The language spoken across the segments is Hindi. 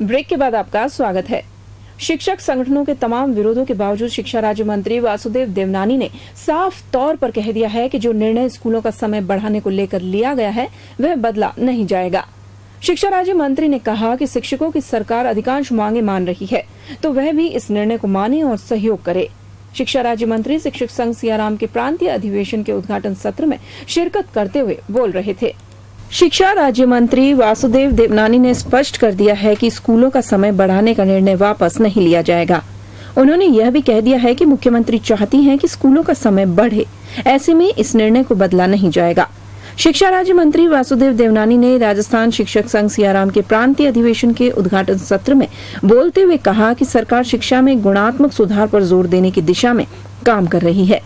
ब्रेक के बाद आपका स्वागत है। शिक्षक संगठनों के तमाम विरोधों के बावजूद शिक्षा राज्य मंत्री वासुदेव देवनानी ने साफ तौर पर कह दिया है कि जो निर्णय स्कूलों का समय बढ़ाने को लेकर लिया गया है वह बदला नहीं जाएगा। शिक्षा राज्य मंत्री ने कहा कि शिक्षकों की सरकार अधिकांश मांगे मान रही है तो वह भी इस निर्णय को माने और सहयोग करे। शिक्षा राज्य मंत्री शिक्षक संघ सियाराम के प्रांतीय अधिवेशन के उद्घाटन सत्र में शिरकत करते हुए बोल रहे थे। शिक्षा राज्य मंत्री वासुदेव देवनानी ने स्पष्ट कर दिया है कि स्कूलों का समय बढ़ाने का निर्णय वापस नहीं लिया जाएगा। उन्होंने यह भी कह दिया है कि मुख्यमंत्री चाहती हैं कि स्कूलों का समय बढ़े, ऐसे में इस निर्णय को बदला नहीं जाएगा। शिक्षा राज्य मंत्री वासुदेव देवनानी ने राजस्थान शिक्षक संघ सियाराम के प्रांतीय अधिवेशन के उद्घाटन सत्र में बोलते हुए कहा कि सरकार शिक्षा में गुणात्मक सुधार पर जोर देने की दिशा में काम कर रही है।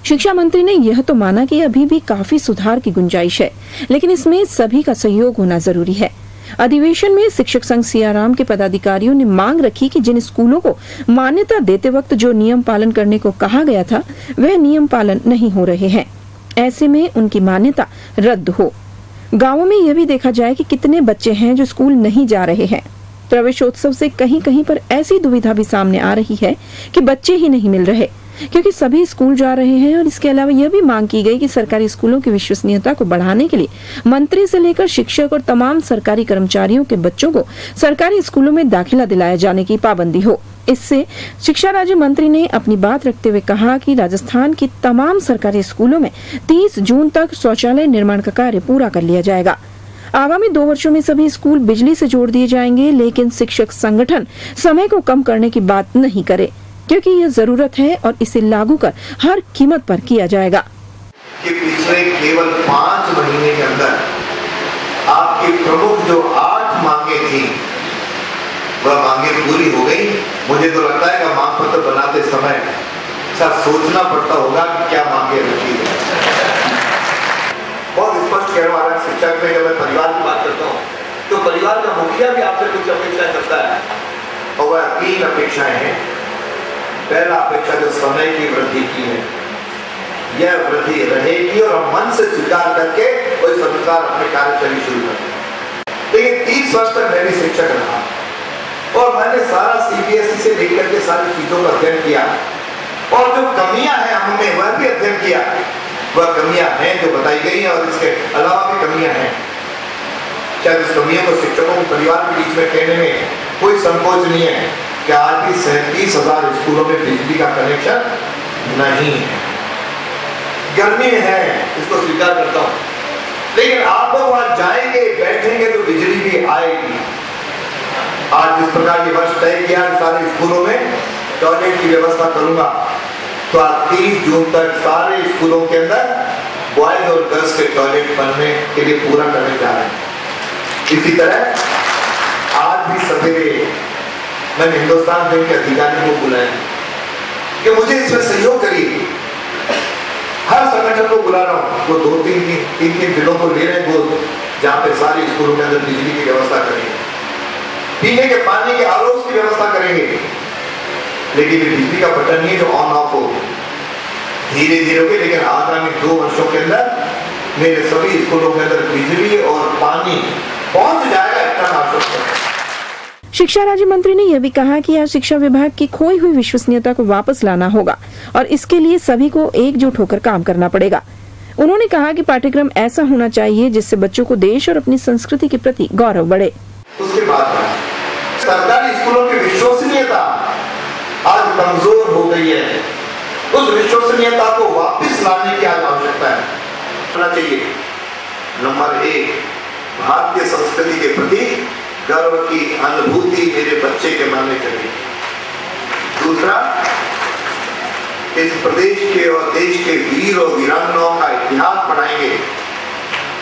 शिक्षा मंत्री ने यह तो माना कि अभी भी काफी सुधार की गुंजाइश है, लेकिन इसमें सभी का सहयोग होना जरूरी है। अधिवेशन में शिक्षक संघ सियाराम के पदाधिकारियों ने मांग रखी कि जिन स्कूलों को मान्यता देते वक्त जो नियम पालन करने को कहा गया था वह नियम पालन नहीं हो रहे हैं, ऐसे में उनकी मान्यता रद्द हो। गांवों में यह भी देखा जाए कि कितने बच्चे हैं जो स्कूल नहीं जा रहे हैं। प्रवेशोत्सव से कहीं कहीं पर ऐसी दुविधा भी सामने आ रही है कि बच्चे ही नहीं मिल रहे, क्योंकि सभी स्कूल जा रहे हैं। और इसके अलावा यह भी मांग की गई कि सरकारी स्कूलों की विश्वसनीयता को बढ़ाने के लिए मंत्री से लेकर शिक्षक और तमाम सरकारी कर्मचारियों के बच्चों को सरकारी स्कूलों में दाखिला दिलाए जाने की पाबंदी हो। इससे शिक्षा राज्य मंत्री ने अपनी बात रखते हुए कहा कि राजस्थान की तमाम सरकारी स्कूलों में 30 जून तक शौचालय निर्माण का कार्य पूरा कर लिया जाएगा। आगामी 2 वर्षों में सभी स्कूल बिजली से जोड़ दिए जाएंगे, लेकिन शिक्षक संगठन समय को कम करने की बात नहीं करे, क्योंकि यह जरूरत है और इसे लागू कर हर कीमत पर किया जाएगा। कि पिछले केवल 5 महीने के अंदर आपकी प्रमुख जो 8 मांगे थी वह मांगे पूरी हो गई। मुझे तो लगता है कि मांग पत्र बनाते समय सोचना पड़ता होगा कि क्या मांगे रखी है। बहुत स्पष्ट कहने वाला शिक्षक में जब मैं परिवार की बात करता हूँ तो परिवार का मुखिया भी आपसे कुछ अपेक्षा करता है और वह 3 अपेक्षाएं हैं। पहला अपेक्षा जो समय की वृद्धि की है, यह वृद्धि रहेगी और हम मन से स्वीकार करके उस अनुसार अपने कार्यशैली शुरू करें। लेकिन 30 वर्ष तक मैं भी शिक्षक रहा और मैंने सारा CBSE से लेकर के सारी चीजों का अध्ययन किया और जो कमियां हैं हमने वह भी अध्ययन किया। वह कमियां हैं जो बताई गई हैं और इसके अलावा भी कमियां हैं। शायद इस कमियों को शिक्षकों के परिवार के बीच में कहने में कोई संकोच नहीं है कि आज भी 37,000 स्कूलों में बिजली का कनेक्शन नहीं है। गर्मी है, इसको स्वीकार करता हूं, लेकिन आप लोग वहां जाएंगे बैठेंगे तो बिजली भी आएगी। आज जिस प्रकार की वर्ष तय किया सारे स्कूलों में टॉयलेट की व्यवस्था करूंगा तो आज 30 जून तक सारे स्कूलों के अंदर बॉयज और गर्ल्स के टॉयलेट बनने के लिए पूरा करने जा रहे हैं। इसी तरह आज भी सवेरे मैंने हिंदुस्तान बैंक के अधिकारियों को बुलाया कि मुझे इसमें सहयोग करिए। हर संगठन को बुला रहा हूँ, वो 2-3 जिलों को ले रहे हैं वो जहाँ पे सारे स्कूलों के अंदर बिजली की व्यवस्था करेंगे, पीने के पानी के आरोप की व्यवस्था करेंगे। लेकिन ये बिजली का बटन नहीं जो ऑन ऑफ हो, धीरे धीरे होगी। लेकिन आगामी 2 वर्षों के अंदर मेरे सभी स्कूलों के अंदर बिजली और पानी पहुंच जाएगा, इतना आश्वस्त है। शिक्षा राज्य मंत्री ने यह भी कहा कि आज शिक्षा विभाग की खोई हुई विश्वसनीयता को वापस लाना होगा और इसके लिए सभी को एकजुट होकर काम करना पड़ेगा। उन्होंने कहा कि पाठ्यक्रम ऐसा होना चाहिए जिससे बच्चों को देश और अपनी संस्कृति के प्रति गौरव बढ़े। उसके बाद सरकारी स्कूलों की विश्वसनीयता आज कमजोर हो गई है। उस विश्वसनीयता को वापस लाने की आज आवश्यकता है। होना चाहिए नंबर 1, भारतीय संस्कृति के प्रति गर्व की अनुभूति मेरे बच्चे के मन में करेगी। दूसरा, इस प्रदेश के और देश के वीर और वीरांगनाओं का इतिहास पढ़ाएंगे।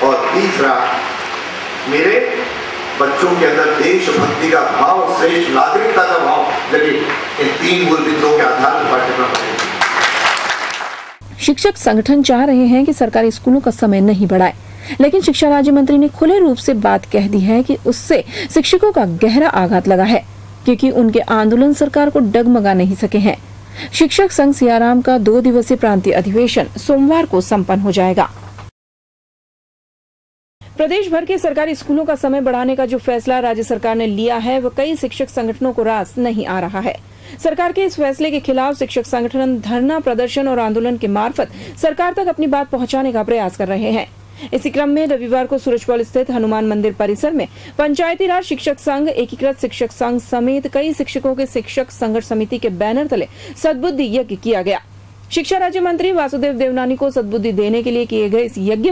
और तीसरा, मेरे बच्चों के अंदर देशभक्ति का भाव, श्रेष्ठ नागरिकता का भाव लगे। इन 3 मूल बिंदुओं के आधार पर पाठ्यक्रम। शिक्षक संगठन चाह रहे हैं कि सरकारी स्कूलों का समय नहीं बढ़ाए, लेकिन शिक्षा राज्य मंत्री ने खुले रूप से बात कह दी है कि उससे शिक्षकों का गहरा आघात लगा है, क्योंकि उनके आंदोलन सरकार को डगमगा नहीं सके हैं। शिक्षक संघ सियाराम का 2 दिवसीय प्रांतीय अधिवेशन सोमवार को संपन्न हो जाएगा। प्रदेश भर के सरकारी स्कूलों का समय बढ़ाने का जो फैसला राज्य सरकार ने लिया है वह कई शिक्षक संगठनों को रास नहीं आ रहा है। सरकार के इस फैसले के खिलाफ शिक्षक संगठन धरना प्रदर्शन और आंदोलन के मार्फत सरकार तक अपनी बात पहुंचाने का प्रयास कर रहे हैं। इसी क्रम में रविवार को सूरजपोल स्थित हनुमान मंदिर परिसर में पंचायती राज शिक्षक संघ, एकीकृत शिक्षक संघ समेत कई शिक्षकों के शिक्षक संघर्ष समिति के बैनर तले सद्बुद्धि यज्ञ किया गया। शिक्षा राज्य मंत्री वासुदेव देवनानी को सद्बुद्धि देने के लिए किए गए इस यज्ञ में